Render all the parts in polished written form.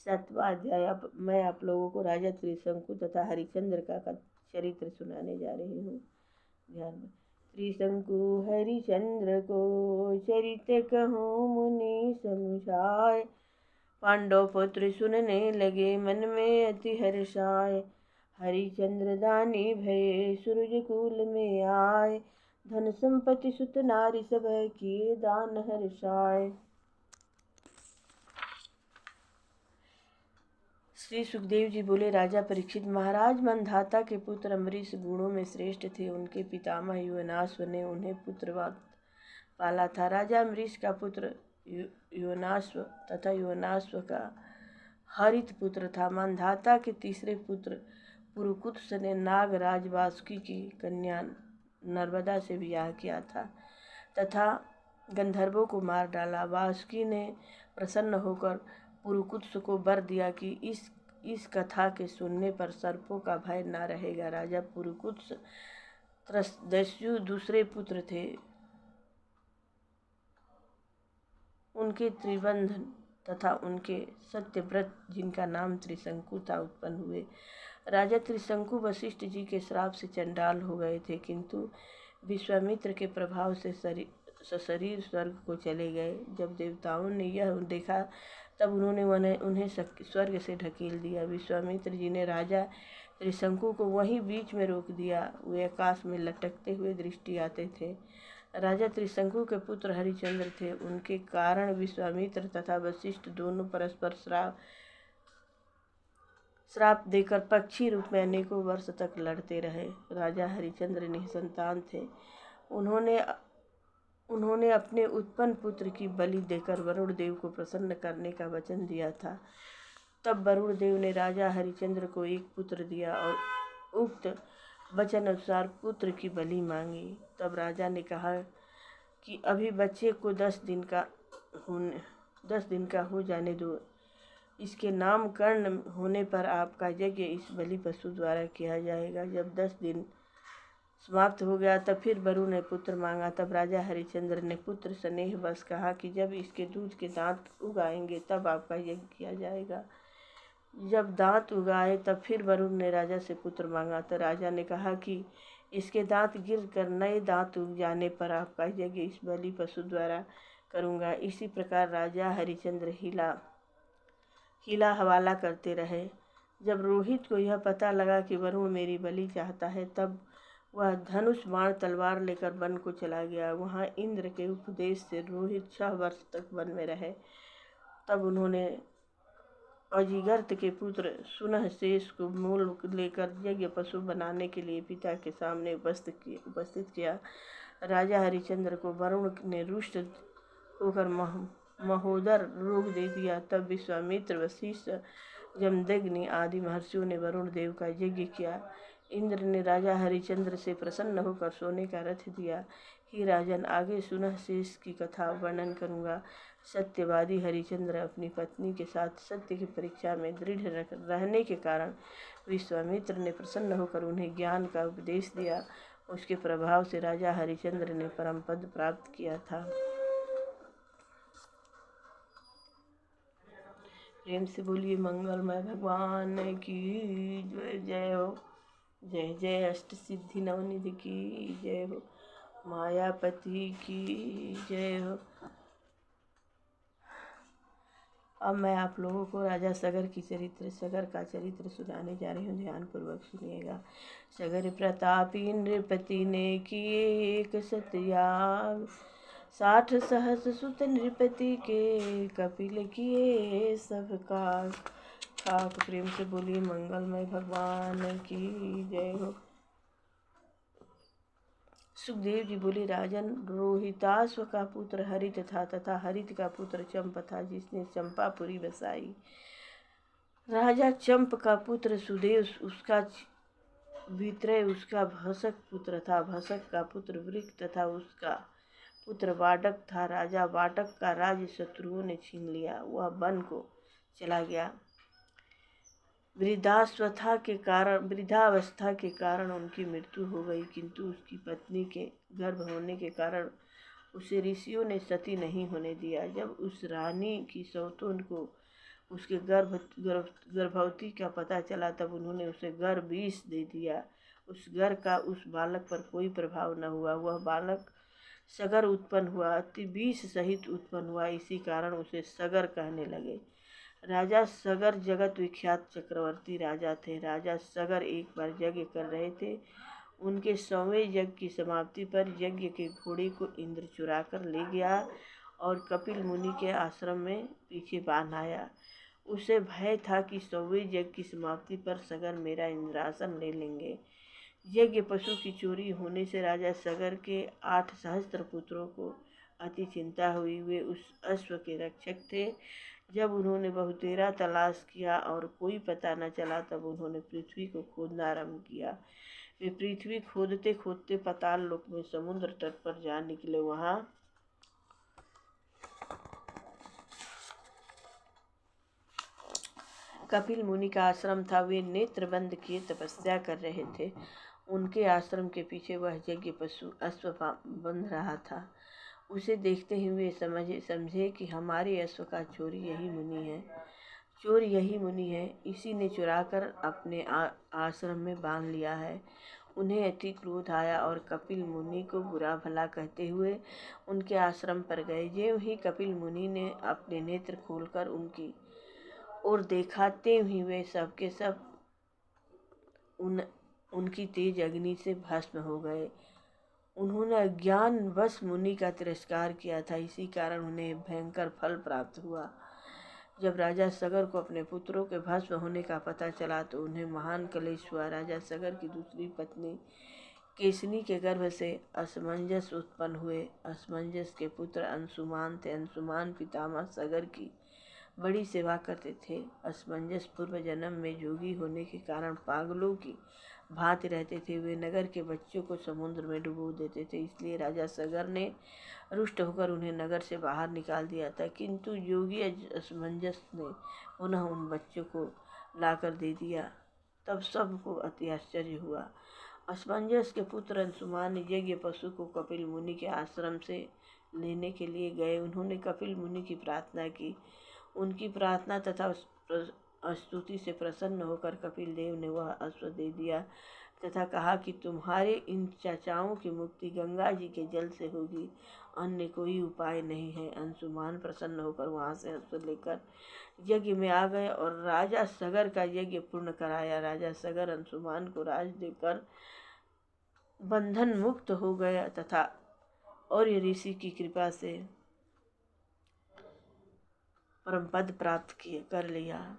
7वां अध्याय। अब मैं आप लोगों को राजा त्रिशंकु तथा हरिश्चंद्र का चरित्र सुनाने जा रही हूँ। ध्यान में। त्रिशंकु हरिश्चंद्र को चरित्र कहूँ मुनि समुझाए, पांडव पुत्र सुनने लगे मन में अति हर्षाय। हरिश्चंद्र दानी भये सूरज कुल में आए, धन संपत्ति सुत नारी सब किए दान हर्षाय। श्री सुखदेव जी बोले, राजा परीक्षित महाराज, मंधाता के पुत्र अम्बरीश गुणों में श्रेष्ठ थे। उनके पितामह युवनाश्व ने उन्हें पुत्रवाद पाला था। राजा अम्बरीश का पुत्र युवनाश्व तथा युवनाश्व का हरित पुत्र था। मंधाता के तीसरे पुत्र पुरुकुत्स ने नागराज वासुकी की कन्या नर्मदा से विवाह किया था तथा गंधर्वों को मार डाला। वासुकी ने प्रसन्न होकर पुरुकुत्स को वर दिया कि इस कथा के सुनने पर सर्पों का भय न रहेगा। राजा पुरुकुत्स त्रसदस्यु दूसरे पुत्र थे। उनके त्रिबंधन तथा उनके सत्यव्रत, जिनका नाम त्रिशंकु था, उत्पन्न हुए। राजा त्रिशंकु वशिष्ठ जी के श्राप से चंडाल हो गए थे, किंतु विश्वामित्र के प्रभाव से सशरीर स्वर्ग को चले गए। जब देवताओं ने यह देखा तब उन्होंने उन्हें स्वर्ग से ढकेल दिया। विश्वामित्र जी ने राजा त्रिशंकु को वहीं बीच में रोक दिया। वे आकाश में लटकते हुए दृष्टि आते थे। राजा त्रिशंकु के पुत्र हरिश्चंद्र थे। उनके कारण विश्वामित्र तथा वशिष्ठ दोनों परस्पर श्राप देकर पक्षी रूप में अनेकों वर्ष तक लड़ते रहे। राजा हरिश्चंद्र निसंतान थे। उन्होंने अपने उत्पन्न पुत्र की बलि देकर वरुण देव को प्रसन्न करने का वचन दिया था। तब वरुण देव ने राजा हरिश्चंद्र को एक पुत्र दिया और उक्त वचन अनुसार पुत्र की बलि मांगी। तब राजा ने कहा कि अभी बच्चे को 10 दिन का हो जाने दो। इसके नामकरण होने पर आपका यज्ञ इस बलि पशु द्वारा किया जाएगा। जब 10 दिन समाप्त हो गया तब फिर वरुण ने पुत्र मांगा। तब राजा हरिश्चंद्र ने पुत्र स्नेह वश कहा कि जब इसके दूध के दांत उगाएंगे तब आपका यज्ञ किया जाएगा। जब दांत उगाए तब फिर वरुण ने राजा से पुत्र मांगा। तो राजा ने कहा कि इसके दांत गिर कर नए दांत उग जाने पर आपका यज्ञ इस बलि पशु द्वारा करूँगा। इसी प्रकार राजा हरिश्चंद्र हीला हवाला करते रहे। जब रोहित को यह पता लगा कि वरुण मेरी बलि चाहता है, तब वह धनुष बाण तलवार लेकर वन को चला गया। वहाँ इंद्र के उपदेश से रोहित 6 वर्ष तक वन में रहे। तब उन्होंने अजिगर्त के पुत्र सुनहशेष को मूल लेकर यज्ञ पशु बनाने के लिए पिता के सामने उपस्थित किया। राजा हरिश्चंद्र को वरुण ने रुष्ट होकर महोदर रोग दे दिया। तब विश्वामित्र, वशिष्ठ, जमदग्नि आदि महर्षियों ने वरुण देव का यज्ञ किया। इंद्र ने राजा हरिश्चंद्र से प्रसन्न होकर सोने का रथ दिया। ही राजन, आगे सुनहशेष की कथा वर्णन करूँगा। सत्यवादी हरिश्चंद्र अपनी पत्नी के साथ सत्य की परीक्षा में दृढ़ रहने के कारण विश्वामित्र ने प्रसन्न होकर उन्हें ज्ञान का उपदेश दिया। उसके प्रभाव से राजा हरिश्चंद्र ने परम पद प्राप्त किया था। प्रेम से बोलिए मंगलमय भगवान की जय हो। जय जय अष्ट सिद्धि नवनिधि की जय हो। मायापति की जय हो। अब मैं आप लोगों को राजा सगर का चरित्र सुनाने जा रही हूँ। ध्यान पूर्वक सुनिएगा। सगर प्रतापी नृपति ने किए एक सतयाग, 60 सहस्र सुत नृपति के कपिल किए सब काज। ठाक प्रेम से बोलिए मंगलमय भगवान की जय हो। सुखदेव जी बोले, राजन, रोहिताश्व का पुत्र हरित था तथा हरित का पुत्र चंप था, जिसने चंपापुरी बसाई। राजा चंप का पुत्र सुदेव, उसका वित्रय उसका भसक पुत्र था। भसक का पुत्र वृक तथा उसका पुत्र वाडक था। राजा वाडक का राज्य शत्रुओं ने छीन लिया। वह वन को चला गया। वृद्धावस्था के कारण उनकी मृत्यु हो गई, किंतु उसकी पत्नी के गर्भ होने के कारण उसे ऋषियों ने सती नहीं होने दिया। जब उस रानी की सौतोन को उसके गर्भवती का पता चला, तब उन्होंने उसे गर्भ विष दे दिया। उस गर का उस बालक पर कोई प्रभाव न हुआ। वह बालक सगर उत्पन्न हुआ, अति विष सहित उत्पन्न हुआ। इसी कारण उसे सगर कहने लगे। राजा सगर जगत विख्यात चक्रवर्ती राजा थे। राजा सगर एक बार यज्ञ कर रहे थे। उनके 100वें यज्ञ की समाप्ति पर यज्ञ के घोड़े को इंद्र चुरा कर ले गया और कपिल मुनि के आश्रम में पीछे बांध आया। उसे भय था कि 100वें यज्ञ की समाप्ति पर सगर मेरा इंद्रासन ले लेंगे। यज्ञ पशु की चोरी होने से राजा सगर के 8 सहस्त्र पुत्रों को अति चिंता हुई। वे उस अश्व के रक्षक थे। जब उन्होंने बहुतेरा तलाश किया और कोई पता न चला, तब उन्होंने पृथ्वी को खोदना आरंभ किया। वे पृथ्वी खोदते खोदते पाताल लोक में समुद्र तट पर जा निकले। वहाँ कपिल मुनि का आश्रम था। वे नेत्र बंद किए तपस्या कर रहे थे। उनके आश्रम के पीछे वह यज्ञ पशु अश्व बंध रहा था। उसे देखते ही वे समझे कि हमारे अश्व का चोर यही मुनि है। इसी ने चुराकर अपने आश्रम में बांध लिया है। उन्हें अति क्रोध आया और कपिल मुनि को बुरा भला कहते हुए उनके आश्रम पर गए। ज्यों ही कपिल मुनि ने अपने नेत्र खोलकर उनकी ओर देखा, त्यों ही वे सब के सब उनकी तेज अग्नि से भस्म हो गए। उन्होंने अज्ञानवश मुनि का तिरस्कार किया था। इसी कारण उन्हें भयंकर फल प्राप्त हुआ। जब राजा सगर को अपने पुत्रों के भस्म होने का पता चला, तो उन्हें महान क्लेश हुआ। राजा सगर की दूसरी पत्नी केसनी के गर्भ से असमंजस उत्पन्न हुए। असमंजस के पुत्र अंशुमान थे। अंशुमान पितामह सगर की बड़ी सेवा करते थे। असमंजस पूर्व जन्म में जोगी होने के कारण पागलों की भांति रहते थे। वे नगर के बच्चों को समुद्र में डुबो देते थे। इसलिए राजा सगर ने रुष्ट होकर उन्हें नगर से बाहर निकाल दिया था। किंतु योगी असमंजस ने पुनः उन बच्चों को लाकर दे दिया। तब सबको अति आश्चर्य हुआ। असमंजस के पुत्र अंशुमान यज्ञ पशु को कपिल मुनि के आश्रम से लेने के लिए गए। उन्होंने कपिल मुनि की प्रार्थना की। उनकी प्रार्थना तथा स्तुति से प्रसन्न होकर कपिल देव ने वह अश्व दे दिया तथा कहा कि तुम्हारे इन चाचाओं की मुक्ति गंगा जी के जल से होगी, अन्य कोई उपाय नहीं है। अंशुमान प्रसन्न होकर वहाँ से अश्व लेकर यज्ञ में आ गए और राजा सगर का यज्ञ पूर्ण कराया। राजा सगर अंशुमान को राज देकर बंधन मुक्त हो गया तथा और ये ऋषि की कृपा से परम पद प्राप्त कर लिया।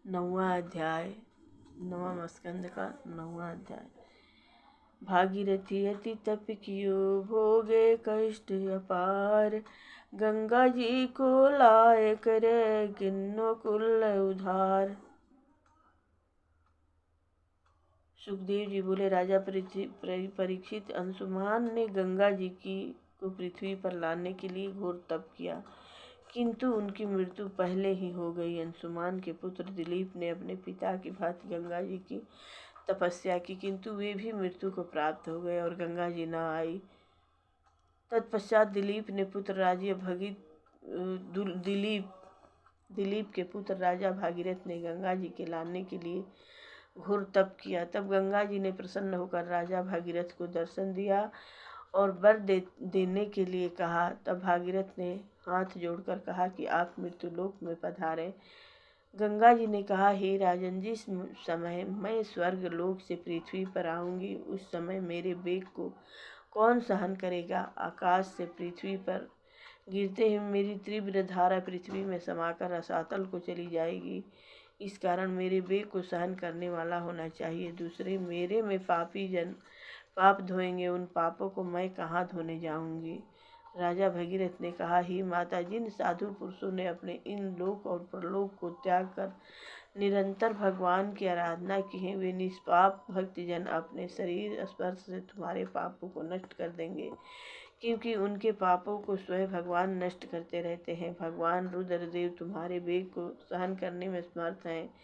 9वां अध्याय, 9वां स्कंद का 9वां अध्याय। भागीरथी अति तप कियो, भोगे कष्ट अपार। गंगा जी को लाए करे, किन्नो कुल उधार। सुखदेव जी बोले, राजा परीक्षित, अंशुमान ने गंगा जी को पृथ्वी पर लाने के लिए घोर तप किया, किंतु उनकी मृत्यु पहले ही हो गई। अंशुमान के पुत्र दिलीप ने अपने पिता की भांति गंगा जी की तपस्या की, किंतु वे भी मृत्यु को प्राप्त हो गए और गंगा जी न आई। तत्पश्चात दिलीप के पुत्र राजा भागीरथ ने गंगा जी के लाने के लिए घोर तप किया। तब गंगा जी ने प्रसन्न होकर राजा भागीरथ को दर्शन दिया और वर देने के लिए कहा। तब भागीरथ ने हाथ जोड़कर कहा कि आप मृत्युलोक में पधारें। गंगा जी ने कहा, हे राजन, जिस समय मैं स्वर्ग लोक से पृथ्वी पर आऊंगी, उस समय मेरे वेग को कौन सहन करेगा। आकाश से पृथ्वी पर गिरते ही मेरी तीव्र धारा पृथ्वी में समाकर रसातल को चली जाएगी। इस कारण मेरे वेग को सहन करने वाला होना चाहिए। दूसरे मेरे में पापी जन पाप धोएंगे, उन पापों को मैं कहाँ धोने जाऊंगी। राजा भगीरथ ने कहा, ही माता, जिन साधु पुरुषों ने अपने इन लोक और परलोक को त्याग कर निरंतर भगवान की आराधना की है, वे निष्पाप भक्तजन अपने शरीर स्पर्श से तुम्हारे पापों को नष्ट कर देंगे, क्योंकि उनके पापों को स्वयं भगवान नष्ट करते रहते हैं। भगवान रुद्रदेव तुम्हारे वेग को सहन करने में समर्थ हैं।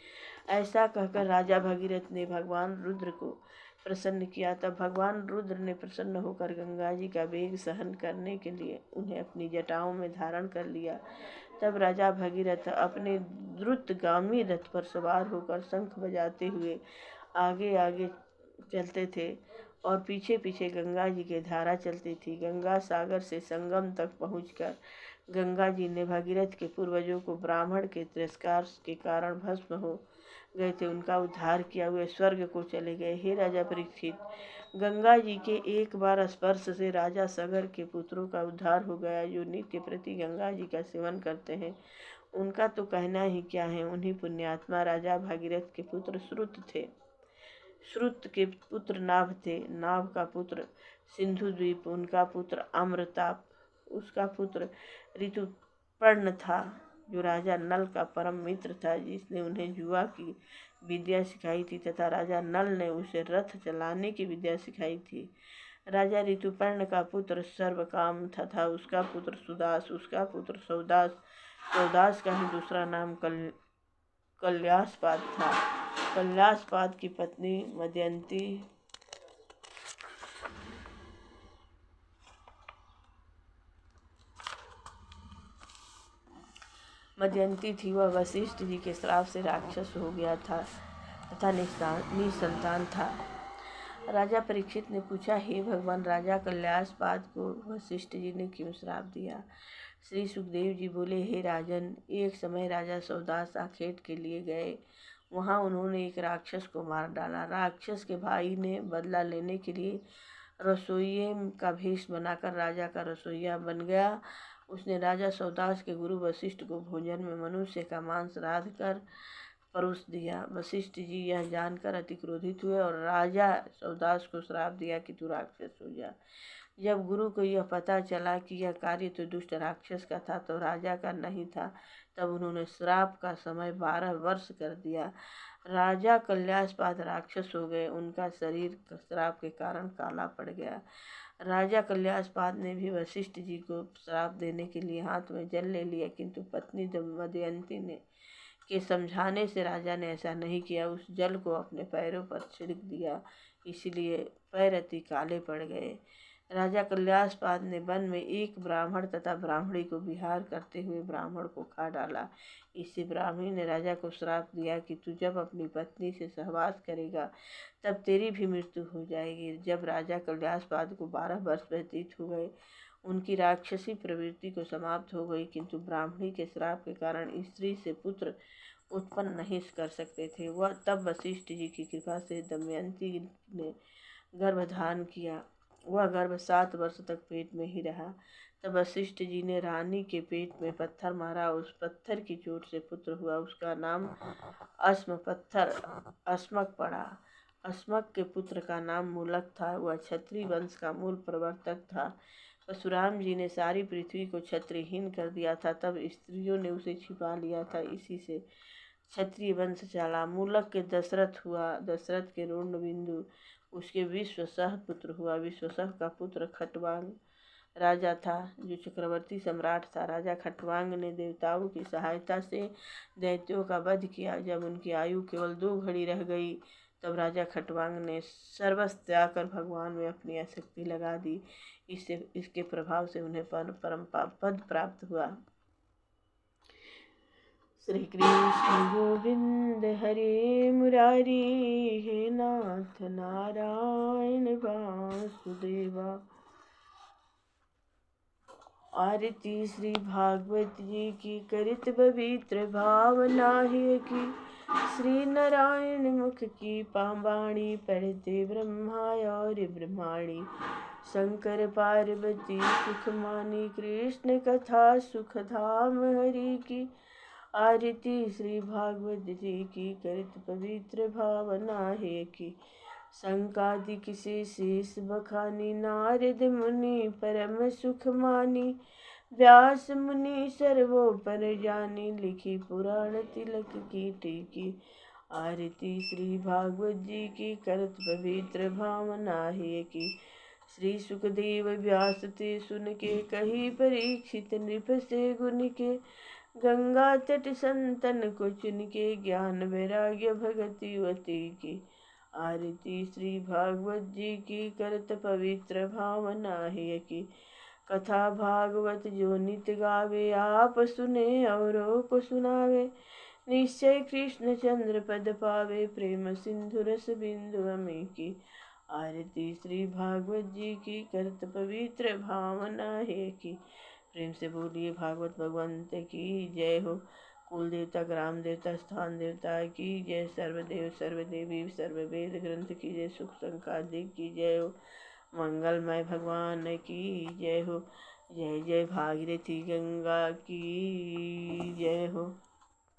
ऐसा कहकर राजा भगीरथ ने भगवान रुद्र को प्रसन्न किया। तब भगवान रुद्र ने प्रसन्न होकर गंगा जी का वेग सहन करने के लिए उन्हें अपनी जटाओं में धारण कर लिया। तब राजा भगीरथ अपने द्रुतगामी रथ पर सवार होकर शंख बजाते हुए आगे आगे चलते थे और पीछे पीछे गंगा जी की धारा चलती थी। गंगा सागर से संगम तक पहुंचकर गंगा जी ने भगीरथ के पूर्वजों को ब्राह्मण के तिरस्कार के कारण भस्म हो गए थे, उनका उद्धार किया। हुए स्वर्ग को चले गए। हे राजा परीक्षित, गंगा जी के एक बार स्पर्श से राजा सगर के पुत्रों का उद्धार हो गया, जो नित्य प्रति गंगा जी का सेवन करते हैं। उनका तो कहना ही क्या है। उन्हीं पुण्यात्मा राजा भागीरथ के पुत्र श्रुत थे। श्रुत के पुत्र नाभ थे। नाभ का पुत्र सिंधु द्वीप, उनका पुत्र अमृताप, उसका पुत्र ऋतुपर्ण था, जो राजा नल का परम मित्र था, जिसने उन्हें जुआ की विद्या सिखाई थी तथा राजा नल ने उसे रथ चलाने की विद्या सिखाई थी। राजा ऋतुपर्ण का पुत्र सर्वकाम तथा उसका पुत्र सुदास, उसका पुत्र सौदास, सौदास का ही दूसरा नाम कल्यासपाद था। कल्यासपाद की पत्नी मदयंती थी। वह वशिष्ठ जी के श्राप से राक्षस हो गया था तथा निसंतान था। राजा परीक्षित ने पूछा, हे भगवान, राजा कल्यासपाद को वशिष्ठ जी ने क्यों श्राप दिया? श्री सुखदेव जी बोले, हे राजन, एक समय राजा सौदास आखेट के लिए गए। वहाँ उन्होंने एक राक्षस को मार डाला। राक्षस के भाई ने बदला लेने के लिए रसोइये का भेष बनाकर राजा का रसोइया बन गया। उसने राजा सौदास के गुरु वशिष्ठ को भोजन में मनुष्य का मांस रांध कर परोस दिया। वशिष्ठ जी यह जानकर अति क्रोधित हुए और राजा सौदास को श्राप दिया कि तू राक्षस हो जा। जब गुरु को यह पता चला कि यह कार्य तो दुष्ट राक्षस का था, तो राजा का नहीं था, तब उन्होंने श्राप का समय 12 वर्ष कर दिया। राजा कल्यासपाद राक्षस हो गए। उनका शरीर श्राप के कारण काला पड़ गया। राजा कल्यासपाद ने भी वशिष्ठ जी को श्राप देने के लिए हाथ में जल ले लिया, किंतु पत्नी दमयंती ने के समझाने से राजा ने ऐसा नहीं किया। उस जल को अपने पैरों पर छिड़क दिया, इसलिए पैर अति काले पड़ गए। राजा कल्यासपाद ने वन में एक ब्राह्मण तथा ब्राह्मणी को विहार करते हुए ब्राह्मण को खा डाला। इससे ब्राह्मणी ने राजा को श्राप दिया कि तू जब अपनी पत्नी से सहवास करेगा तब तेरी भी मृत्यु हो जाएगी। जब राजा कल्यासपाद को 12 वर्ष व्यतीत हो गए, उनकी राक्षसी प्रवृत्ति को समाप्त हो गई, किंतु ब्राह्मणी के श्राप के कारण स्त्री से पुत्र उत्पन्न नहीं कर सकते थे। वह तब वशिष्ठ जी की कृपा से दमयंती ने गर्भधारण किया। वह गर्भ 7 वर्ष तक पेट में ही रहा। तब वशिष्ठ जी ने रानी के पेट में पत्थर मारा। उस पत्थर की चोट से पुत्र हुआ। उसका नाम अस्मक पड़ा। अस्मक के पुत्र का नाम मूलक था। वह क्षत्रिय वंश का मूल प्रवर्तक था। परशुराम जी ने सारी पृथ्वी को क्षत्रियहीन कर दिया था, तब स्त्रियों ने उसे छिपा लिया था। इसी से क्षत्रिय वंश चला। मूलक के दशरथ हुआ। दशरथ के रोणबिंदु उसके विश्वसह पुत्र हुआ। विश्वसह का पुत्र खटवांग राजा था, जो चक्रवर्ती सम्राट था। राजा खटवांग ने देवताओं की सहायता से दैत्यों का वध किया। जब उनकी आयु केवल 2 घड़ी रह गई, तब राजा खटवांग ने सर्वस्व त्याग कर भगवान में अपनी आसक्ति लगा दी। इसके प्रभाव से उन्हें परम पद प्राप्त हुआ। श्री कृष्ण गोविंद हरे मुरारी, हे नाथ नारायण वासुदेवा। आरती श्री भागवत जी की करित पवित्र भावना है की। श्री नारायण मुख की पावाणी पढ़ते ब्रह्मा और ब्रह्माणी। शंकर पार्वती सुख मानी, कृष्ण कथा सुख धाम हरि की। आरती श्री भागवत जी की करित पवित्र भावना है की। संकादिक से शेष बखानी, नारद मुनि परम सुख मानी। व्यास मुनि सर्वोपर जानी, लिखी पुराण तिलक की टीकी। आरती श्री भागवत जी की करत पवित्र भावना है की। श्री सुखदेव व्यास ते सुन के, कही परीक्षित नृप से गुण के। गंगा तट संतन को चुन के, ज्ञान वैराग्य भगति वती की। आरती श्री भागवत जी की करत पवित्र भावना है की। कथा भागवत जो नित गावे, आप सुने औरों को सुनावे। निश्चय कृष्ण चंद्र पद पावे, प्रेम सिंधु रस बिंदु अमी की। आरती श्री भागवत जी की करत पवित्र भावना है की। प्रेम से बोलिए भागवत भगवंत की जय हो। कुल देवता, ग्राम देवता, स्थान देवता की जय। सर्वदेव सर्वदेवी सर्ववेद ग्रंथ की जय। सुख संकादिक की जय हो। मंगलमय भगवान की जय हो। जय जय भागीरथी गंगा की जय हो।